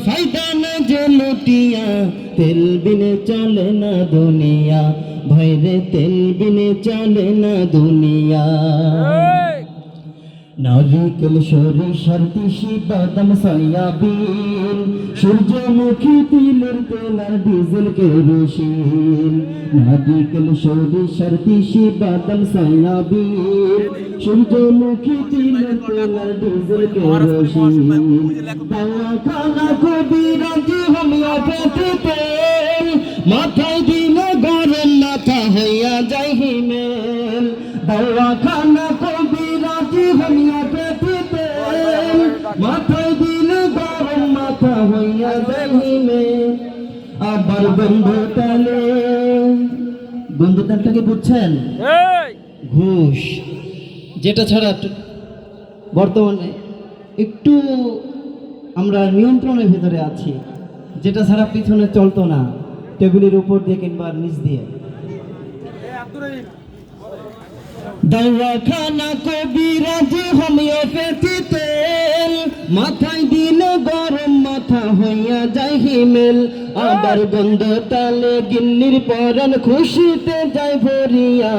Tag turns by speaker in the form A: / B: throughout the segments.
A: ফায়দা না যে লুটিয়া তেল বিনে চলে না দুনিয়া ভাইরে তেল বিনে চলে না দুনিয়া নারিকেল সরিষার তিসি বাদাম সয়াবিন সূর্যমুখী তিলের তেল আর ডিজেল কেরোসিন নারিকেল সরিষার তিসি বাদাম সয়াবিন সূর্যমুখী তিলের তেল আর ডিজেল কেরোসিন খানা কবিরাজি হোমিওপ্যাথি তেল মাথায় দিলে গরম মাথা হইয়া যায় হিমেল খানা কবিরাজি হোমিওপ্যাথি তেল মাথায় দিলে গরম মাথা হইয়া যায় হিমেল আবার বন্ধুতালটাকে বুঝছেন ঘুষ যেটা ছাড়া বর্তমানে একটু আমরা নিয়ন্ত্রণের ভিতরে আছি যেটা ছাড়া পিছনে চলতো না টেবিলের উপর দিয়ে কিংবা নিচ দিয়ে দওয়াখানা কবিরাজি হোমিওপ্যাথি তেল মাথায় দিলে গরম মাথা হইয়া যায় হিমেল আবার গন্ধ তালে গিন্নির পরাণ খুশিতে যায় ভরিয়া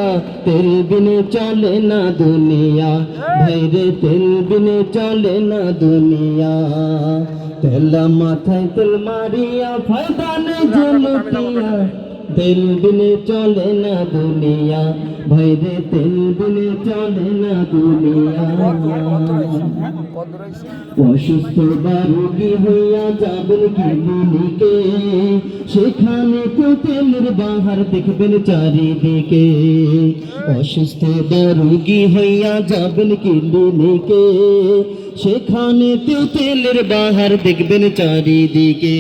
A: তেল বিনে চলে না দুনিয়া ভাইরে তেল বিনে চলে না দুনিয়া তেলা মাথায় তেল মারিয়া ফায়দা নেই যে লুটিয়া তেল বিনে চলে না দুনিয়া ভাইরে তেল বিনে চলে না দুনিয়া অসুস্থ বা রোগী হইয়া যাবেন ক্লিনিকে সেখানে তো তেলের বাহার দেখবেন চারিদিকে অসুস্থ বা রোগী হইয়া যাবেন ক্লিনিকে সেখানে তো তেলের বাহার দেখবেন চারিদিকে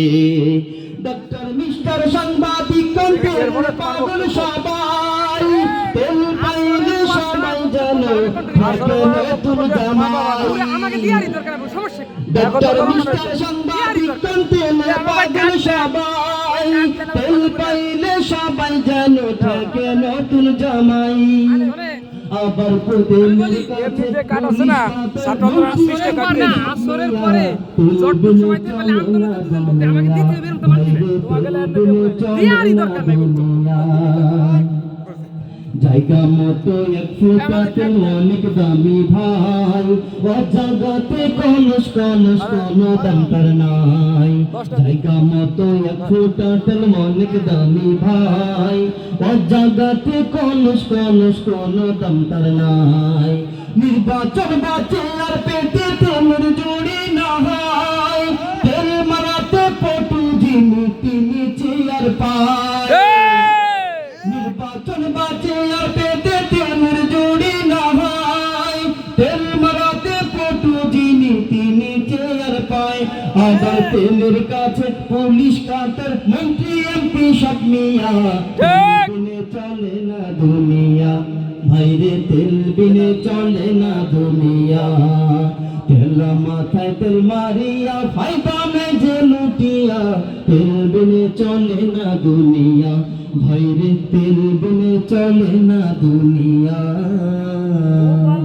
A: ডাক্তার মিস্টার সাংবাদিক পাগল সবাই তেল পাইলে সবাই জানো থাকে নতুন জামাই ডাক্তার মিস্টার সাংবাদিক পাগল সবাই তেল পাইলে সবাই জানো থাকে নতুন জামাই আবার প্রতিদিন কাছে কাটছে না ছাত্ররা সৃষ্টি করে না আসরের পরে জট সময়তে বলে আন্দোলন করতে আমাকে দিতে বের হতে পারছি না দিয়ারই দরকার নাই জায়গা মতো এক ফুটাতে অনেক দামি ভাই ও জগতে কলস কলস কোনো দাম তার নাই জায়গা মতো এক ফুটাতে অনেক দামি ভাই ও জগতে কলস কলস কোনো দাম তার নাই নির্বাচন বাঁচে আর পেটে তেলের জুড়ি না হয় তেল মারাতে পটু যিনি তিনি চেয়ার পায় নির্বাচন বাঁচে আর পেটে তেলের জুড়ি না হয় তেল মারাতে পটু যিনি তিনি চেয়ার পায় আবার তেলের কাছে পুলিশ কাটার মন্ত্রী এমপি সব মিয়া বিনে চলে না দুনিয়া ভাইরে তেল বিনে চলে না দুনিয়া তেল মাথায় তেল মারিয়া ফায়দা নেই যে লুটিয়া তেল বিনে চলে না দুনিয়া ভাইরে তেল বিনে চলে না দুনিয়া।